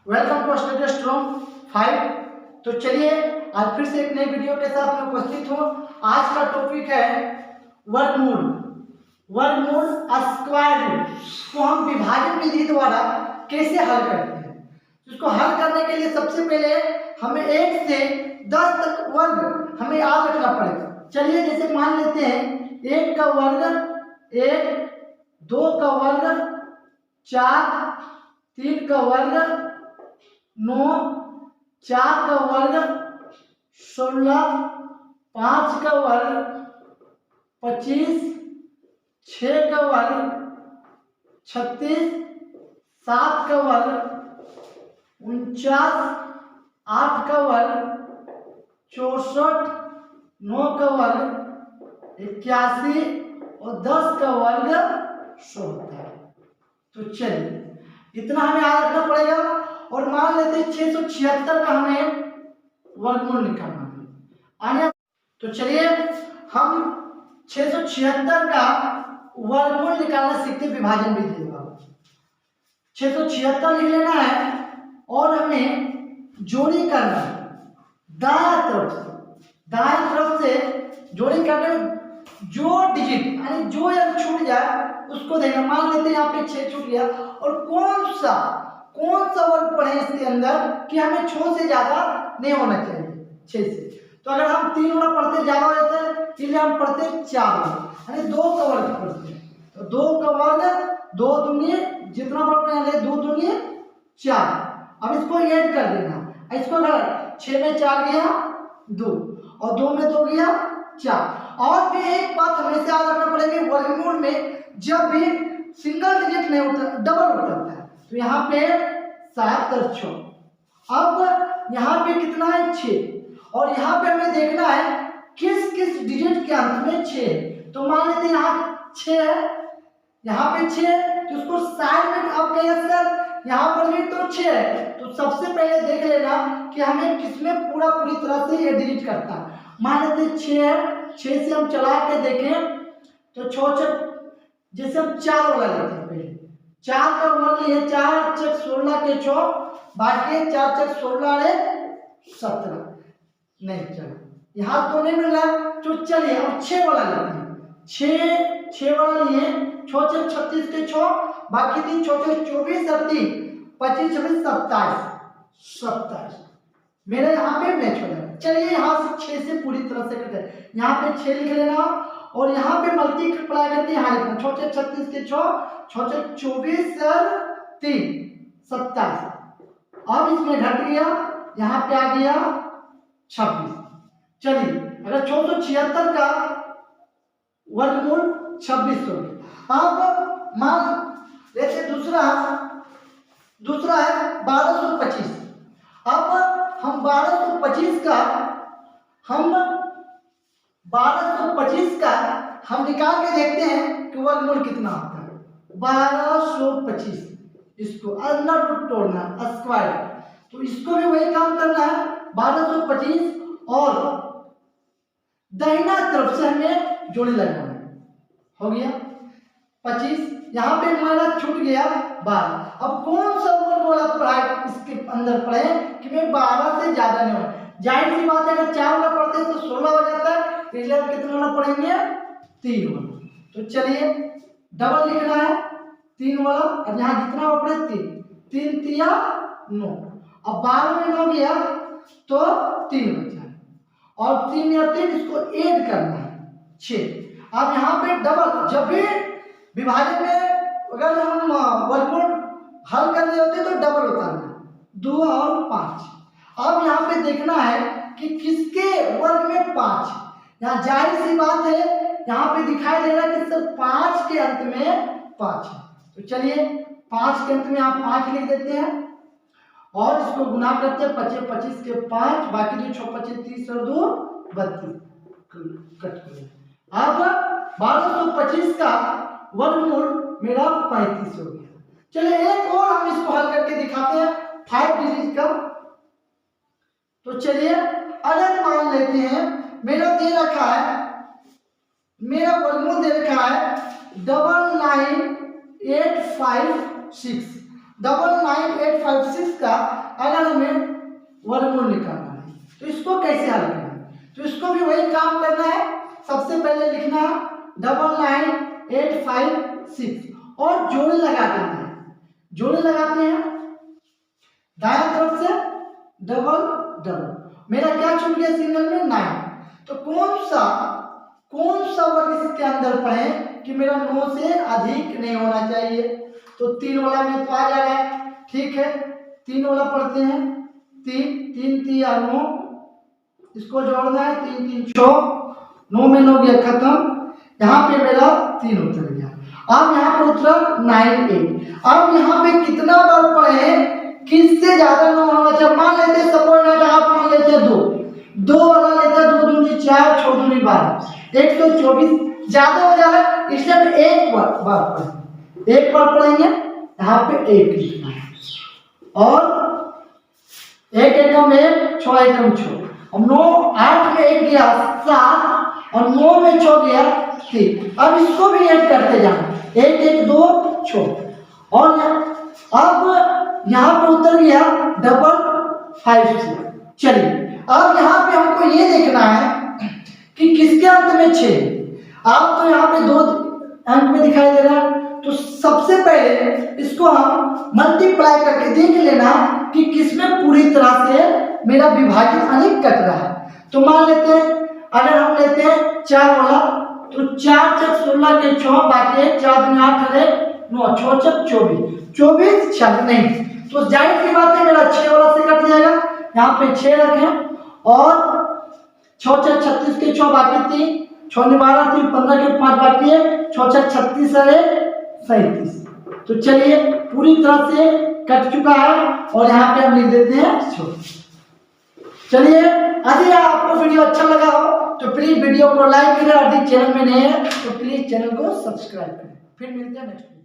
Welcome to study strong 5। तो चलिए आज फिर से एक नई वीडियो के साथ मैं उपस्थित हूँ। आज का टॉपिक है वर्गमूल। वर्गमूल स्क्वायर रूट को हम विभाजन विधि द्वारा कैसे हल करते हैं। इसको हल करने के लिए सबसे पहले हमें 1 से 10 तक वर्ग हमें याद रखना पड़ेगा। चलिए जैसे मान लेते हैं 1 का वर्ग 1, 2 का वर्ग 4, 3 का वर्ग 9, 4 का वर्ग 16, 5 का वर्ग 25, 6 का वर्ग 36, 7 का वर्ग 49, 8 का वर्ग 64, 9 का वर्ग 81 और 10 का वर्ग 16। तो चलिए इतना हमें याद रखना पड़ेगा। और मान लेते हैं 676 का हमें वर्गमूल निकालना है। तो चलिए हम 676 का वर्गमूल निकालना सीखते विभाजन विधि द्वारा। 676 लिख लेना है और हमें जोड़ी करना है दाएं तरफ से जोड़ी करने में जो डिजिट यानी जो अंक छूट जाए उसको देना। मान लेते हैं यहाँ पे 6 छूट गया और कौन सा वर्ग पढ़े इसके अंदर कि हमें 6 से ज्यादा नहीं होना चाहिए 6 से। तो अगर हम 3 वाला पढ़ते ज्यादा हो जाता है इसलिए हम पढ़ते 4 वाला यानी 2 का वर्ग पढ़ते हैं। तो 2 का वर्ग 2 दूनी जितना वर्ग पढ़े 2 दूनी 4। अब इसको ऐड कर देना। इसको अगर 6 में 4 गया 2 और 2 में 2 गया 4। और भी एक बात हमेशा याद रखना पड़ेगा वर्गमूल में जब भी सिंगल डिजिट नहीं होता डबल होता है। तो यहाँ पे 7 और 6। अब यहाँ पे कितना है 6 और यहाँ पे हमें देखना है किस किस डिजिट के अंत में 6 है। तो मान लेते हैं यहाँ 6 है, यहाँ पे 6 है तो उसको साइड में अब कहिए सर यहाँ पर भी तो 6 है। तो सबसे पहले देख लेना कि हमें किसमें पूरी तरह से ये डिजिट करता है। मान लेते हैं 6 है, 6 से हम चला के देखें तो 6 जैसे हम 4 वाला लेते हैं पहले 4 का वर्ग लिए 4 चक 16 के 6 बाकी 4 चक 16 है 17। नहीं चलो यहाँ तो नहीं मिल रहा तो चलिए अब 6 वाला लेते हैं। 6 वाला लिए 6 चक 36 के 6 बाकी 3 6 चक 24 और 3 25 26 27 मेरे यहाँ पे मैच हो जाएगा। चलिए यहाँ से 6 से पूरी तरह से करते हैं। यहाँ पे 6 लिख लेना और यहाँ पे मल्टीप्लाई करके यहाँ लिखना 6 चक 36 के 6 6 चक 24 और 3 27। अब इसमें घट गया यहाँ पे आ गया 26। चलिए अगर 676 का वर्गमूल 26 हो गया। अब मान लेते दूसरा है 1225। अब हम 1225 का हम निकाल के देखते हैं कि वर्गमूल कितना आता है। 1225 इसको अंडर रूट तोड़ना स्क्वायर। तो इसको भी वही काम करना है 1225 और दाहिना तरफ से हमें जोड़ी लगाना है। हो गया 25। यहाँ पे हमारा छूट गया 12। अब कौन सा वर्ग वाला पढ़ाई इसके अंदर पढ़े कि मैं 12 से ज्यादा नहीं होना। जाहिर सी बात है अगर 4 वाला पढ़ते हैं तो 16 हो जाता है इसलिए हम कितना वाला पढ़ेंगे 3 वाला। तो चलिए डबल लिखना है 3 वाला। अब यहाँ जितना वो पढ़े 3 3 9। अब 12 में 9 गया तो 3 बचा और 3 या 3 इसको ऐड करना है 6। अब यहाँ पे डबल जब भी विभाजन में अगर हम वर्गमूल हल करने होते तो डबल उतारना 2 और 5। अब यहाँ पे देखना है कि किसके वर्ग में 5। यहाँ जाहिर सी बात है यहाँ पे दिखाई दे रहा है कि सर 5 के अंत में 5 है। तो चलिए 5 के अंत में आप 5 लिख देते हैं और इसको गुना करते हैं 25 25 के 5 बाकी जो 6 25 30 और 2 32 कट गया। अब 1225 का वर्गमूल मेरा 35 हो गया। चलिए एक और हम इसको हल करके दिखाते हैं 5 डिजिट का। तो चलिए अगर मान लेते हैं मेरा दे रखा है मेरा वर्गमूल दे रखा है 99856 99856 का अगर हमें वर्गमूल निकालना है तो इसको कैसे हल करना है? तो इसको भी वही काम करना है। सबसे पहले लिखना 99856 और जोड़े लगा देते हैं। जोड़े लगाते हैं दाएं तरफ से डबल डबल, मेरा क्या छूट गया सिंगल में 9। तो कौन सा वर्ग इसके अंदर पढ़े कि मेरा 9 से अधिक नहीं होना चाहिए? तो 3 वाला में तो आ जा रहा है, ठीक है 3 वाला पढ़ते हैं। 3 3 3 और 9, इसको जोड़ना है 3 3 6, 9 में 9 गया खत्म। यहाँ पे मेरा 3 उतर गया। अब यहाँ पे उतरा 98। अब यहाँ पे कितना बार पढ़े किससे ज्यादा 9 होना चाहिए? मान लेते सपोज आप मान लेते 2 वाला लेते 2 दूनी 4 6 दूनी 12, 124 ज्यादा हो जाए इसलिए हम एक बार पढ़ेंगे। यहाँ पे 1 लिखना है और 1 एकम 1 6 एकम 6, अब 9 8 में 1 गया 7 और 9 में 6 गया 3। अब इसको भी ऐड करते जाना 1 1 2 6 और अब यहाँ पे उतर गया 556। चलिए अब यहाँ पे हमको ये देखना है कि किसके अंत में 6। आप तो यहाँ पे 2 अंक में दिखाई दे रहा है, तो सबसे पहले इसको हम मल्टीप्लाई करके देख लेना कि किसमें पूरी तरह से मेरा विभाजित अनेक कट रहा है। तो मान लेते हैं अगर हम लेते हैं 4 वाला, तो 4 6 16 के 6 बाकी 4 दूनी 8 और 1 9 6 6 24 6 नहीं, तो जाहिर सी बात है मेरा 6 वाला से कट जाएगा। यहाँ पे 6 रखें और 6 6 36 के 6 बाकी 3 6 12 3 15 के 5 बाकी है 6 6 36 और 1 37। तो चलिए पूरी तरह से कट चुका है और यहाँ पे हम लिख देते हैं 6। चलिए यदि आपको वीडियो अच्छा लगा हो तो प्लीज वीडियो को लाइक करें और यदि चैनल में नए हैं तो प्लीज चैनल को सब्सक्राइब करें। फिर मिलते हैं नेक्स्ट।